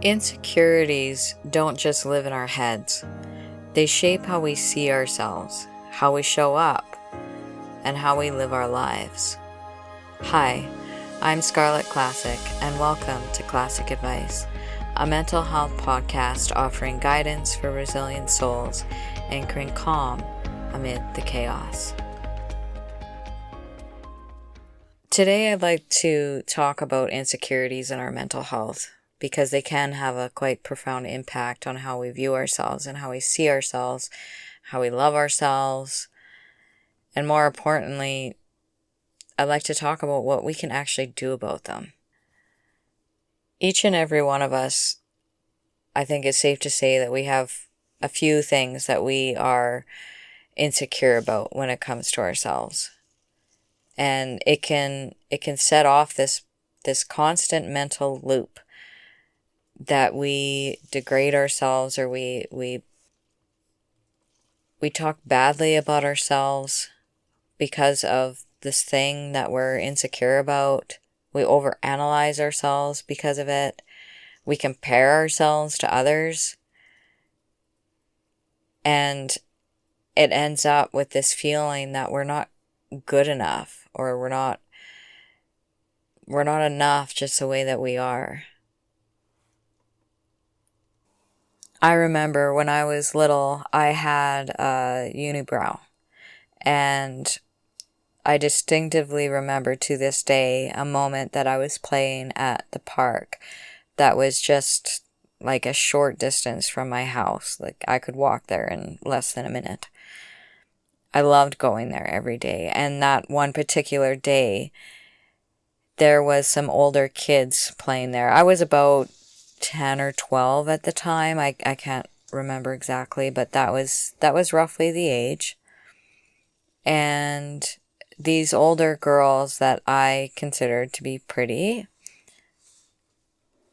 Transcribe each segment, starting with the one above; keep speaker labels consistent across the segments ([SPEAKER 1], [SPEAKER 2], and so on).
[SPEAKER 1] Insecurities don't just live in our heads. They shape how we see ourselves, how we show up, and how we live our lives. Hi, I'm Scarlett Classic, and welcome to Classic Advice, a mental health podcast offering guidance for resilient souls, anchoring calm amid the chaos. Today I'd like to talk about insecurities in our mental health, because they can have a quite profound impact on how we view ourselves and how we see ourselves, how we love ourselves, and more importantly, I'd like to talk about what we can actually do about them. Each and every one of us, I think it's safe to say that we have a few things that we are insecure about when it comes to ourselves. And it can set off this constant mental loop that we degrade ourselves, or we talk badly about ourselves because of this thing that we're insecure about. We overanalyze ourselves because of it. We compare ourselves to others. And it ends up with this feeling that we're not good enough, or we're not enough just the way that we are. I remember when I was little, I had a unibrow, and I distinctively remember to this day a moment that I was playing at the park that was just like a short distance from my house. Like I could walk there in less than a minute. I loved going there every day, and that one particular day, there was some older kids playing there. I was about 10 or 12 at the time. I can't remember exactly, but that was roughly the age. And these older girls that I considered to be pretty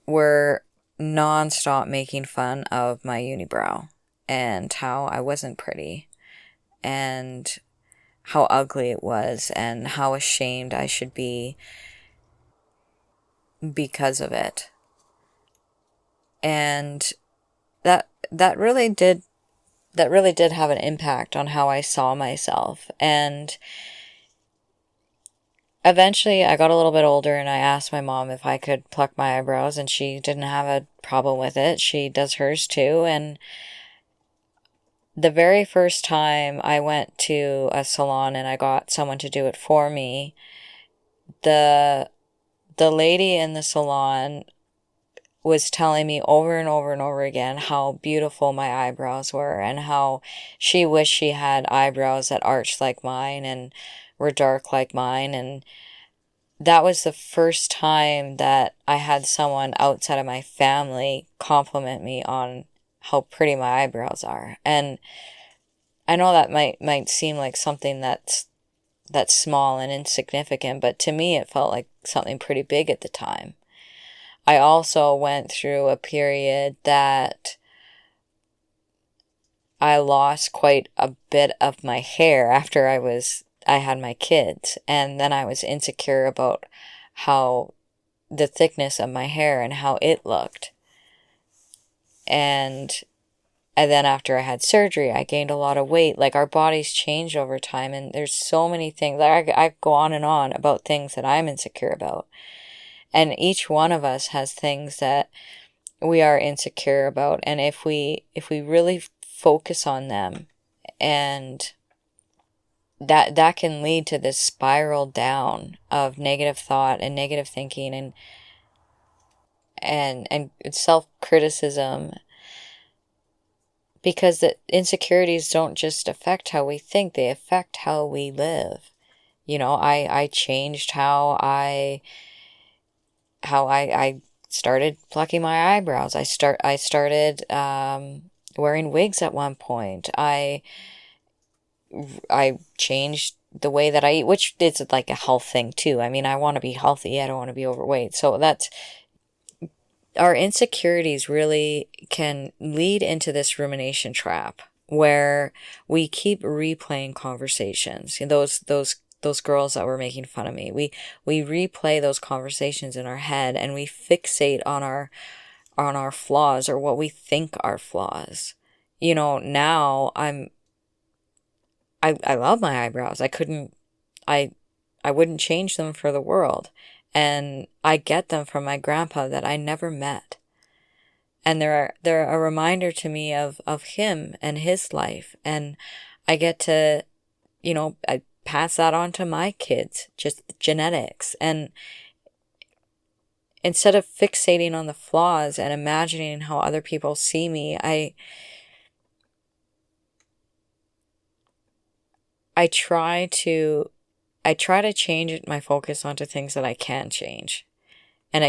[SPEAKER 1] were nonstop making fun of my unibrow and how I wasn't pretty and how ugly it was and how ashamed I should be because of it. And that really did have an impact on how I saw myself. And eventually I got a little bit older, and I asked my mom if I could pluck my eyebrows, and she didn't have a problem with it. She does hers too. And the very first time I went to a salon and I got someone to do it for me, the lady in the salon was telling me over and over and over again how beautiful my eyebrows were, and how she wished she had eyebrows that arched like mine and were dark like mine. And that was the first time that I had someone outside of my family compliment me on how pretty my eyebrows are. And I know that might seem like something that's small and insignificant, but to me it felt like something pretty big at the time. I also went through a period that I lost quite a bit of my hair after I had my kids, and then I was insecure about how the thickness of my hair and how it looked. And then after I had surgery, I gained a lot of weight. Like, our bodies change over time, and there's so many things. I go on and on about things that I'm insecure about. And each one of us has things that we are insecure about. And if we really focus on them, and that can lead to this spiral down of negative thought and negative thinking and self-criticism, because the insecurities don't just affect how we think, they affect how we live. You know, I changed how I started plucking my eyebrows. I started wearing wigs at one point. I changed the way that I eat, which is like a health thing too. I mean, I want to be healthy. I don't want to be overweight. So our insecurities really can lead into this rumination trap where we keep replaying conversations. Those girls that were making fun of me, we replay those conversations in our head, and we fixate on our on our flaws or what we think are flaws. Now I love my eyebrows. I wouldn't change them for the world. And I get them from my grandpa that I never met. And they're a reminder to me of him and his life. And I get to, I pass that on to my kids, just genetics. And instead of fixating on the flaws and imagining how other people see me, I try to change my focus onto things that I can change, and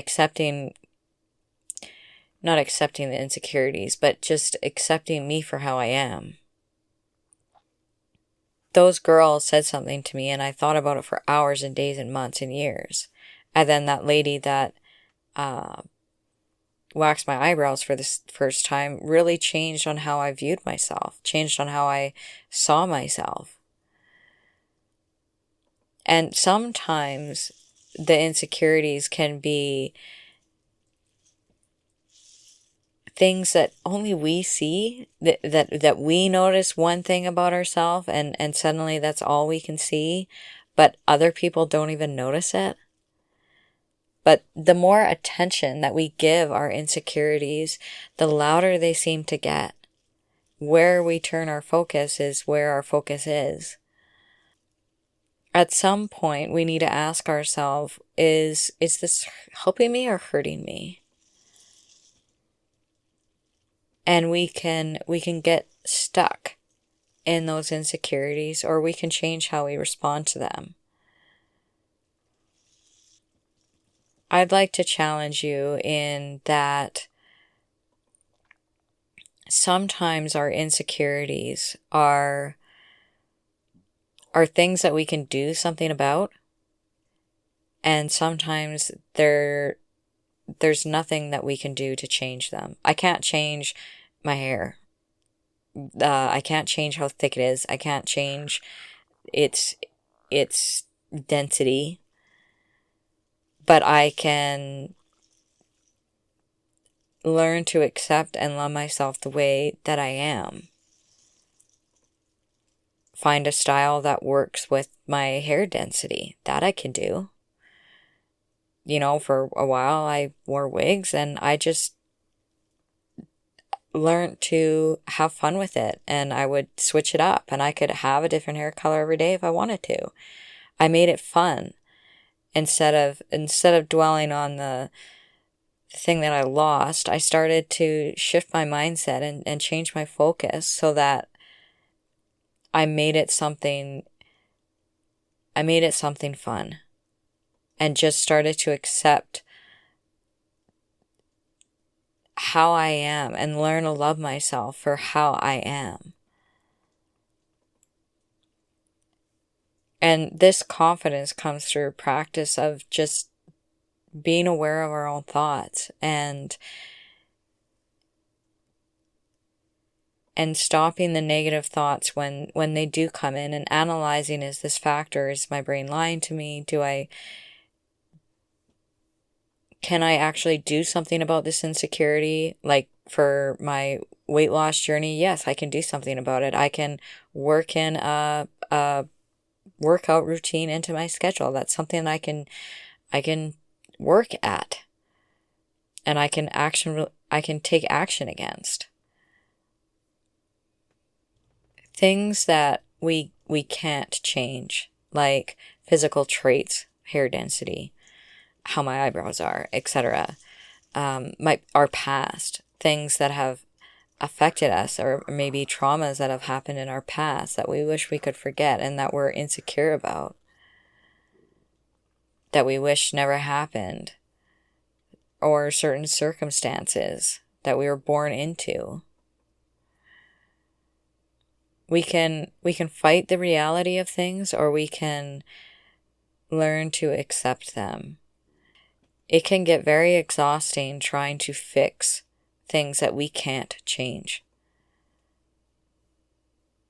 [SPEAKER 1] not accepting the insecurities, but just accepting me for how I am. Those girls said something to me, and I thought about it for hours and days and months and years. And then that lady that waxed my eyebrows for the first time really changed on how I viewed myself, changed on how I saw myself. And sometimes the insecurities can be things that only we see, that we notice one thing about ourselves, and suddenly that's all we can see, but other people don't even notice it. But the more attention that we give our insecurities, the louder they seem to get. Where we turn our focus is where our focus is. At some point, we need to ask ourselves, is this helping me or hurting me? And we can get stuck in those insecurities, or we can change how we respond to them. I'd like to challenge you in that sometimes our insecurities are things that we can do something about, and sometimes there's nothing that we can do to change them. I can't change my hair. I can't change how thick it is. I can't change its density. But I can learn to accept and love myself the way that I am. Find a style that works with my hair density. That I can do. For a while I wore wigs, and I just learned to have fun with it, and I would switch it up, and I could have a different hair color every day if I wanted to. I made it fun instead of dwelling on the thing that I lost. I started to shift my mindset and change my focus so that I made it something fun, and just started to accept how I am and learn to love myself for how I am. And this confidence comes through practice of just being aware of our own thoughts and stopping the negative thoughts when they do come in, and analyzing, is this factor? Is my brain lying to me? Can I actually do something about this insecurity? Like for my weight loss journey, yes, I can do something about it. I can work in a workout routine into my schedule. That's something I can work at, and I can take action against. Things that we can't change, like physical traits, hair density, how my eyebrows are, etc. Our past, things that have affected us, or maybe traumas that have happened in our past that we wish we could forget and that we're insecure about, that we wish never happened, or certain circumstances that we were born into. We can fight the reality of things, or we can learn to accept them. It can get very exhausting trying to fix things that we can't change.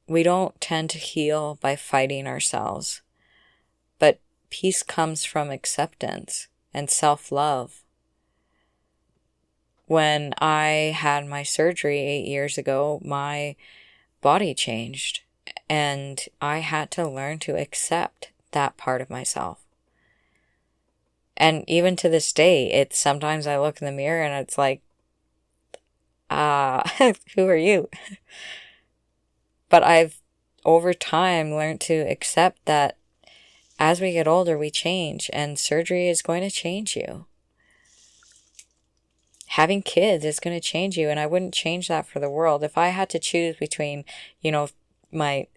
[SPEAKER 1] We don't tend to heal by fighting ourselves, but peace comes from acceptance and self-love. When I had my surgery 8 years ago, my body changed, and I had to learn to accept that part of myself. And even to this day, it's sometimes I look in the mirror and it's like, who are you? But I've, over time, learned to accept that as we get older, we change, and surgery is going to change you. Having kids is going to change you, and I wouldn't change that for the world. If I had to choose between, my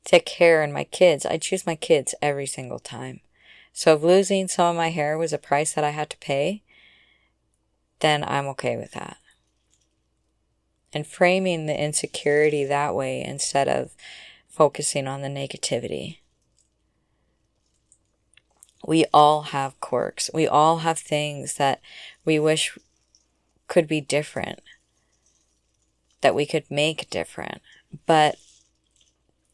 [SPEAKER 1] thick hair and my kids, I'd choose my kids every single time. So if losing some of my hair was a price that I had to pay, then I'm okay with that. And framing the insecurity that way instead of focusing on the negativity. We all have quirks. We all have things that we wish could be different, that we could make different. But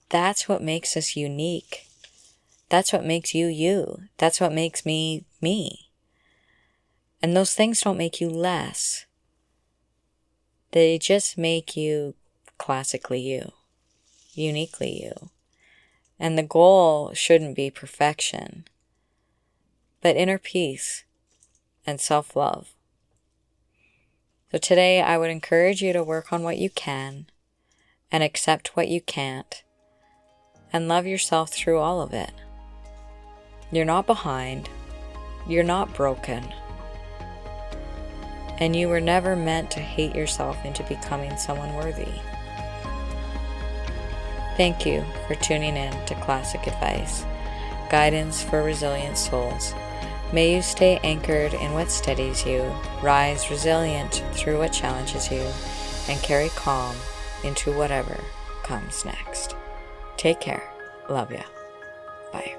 [SPEAKER 1] that's what makes us unique. That's what makes you you. That's what makes me me. And those things don't make you less. They just make you classically you, uniquely you. And the goal shouldn't be perfection, but inner peace and self-love. So today I would encourage you to work on what you can and accept what you can't and love yourself through all of it. You're not behind. You're not broken. And you were never meant to hate yourself into becoming someone worthy. Thank you for tuning in to Classic Advice, guidance for resilient souls. May you stay anchored in what steadies you, rise resilient through what challenges you, and carry calm into whatever comes next. Take care. Love ya. Bye.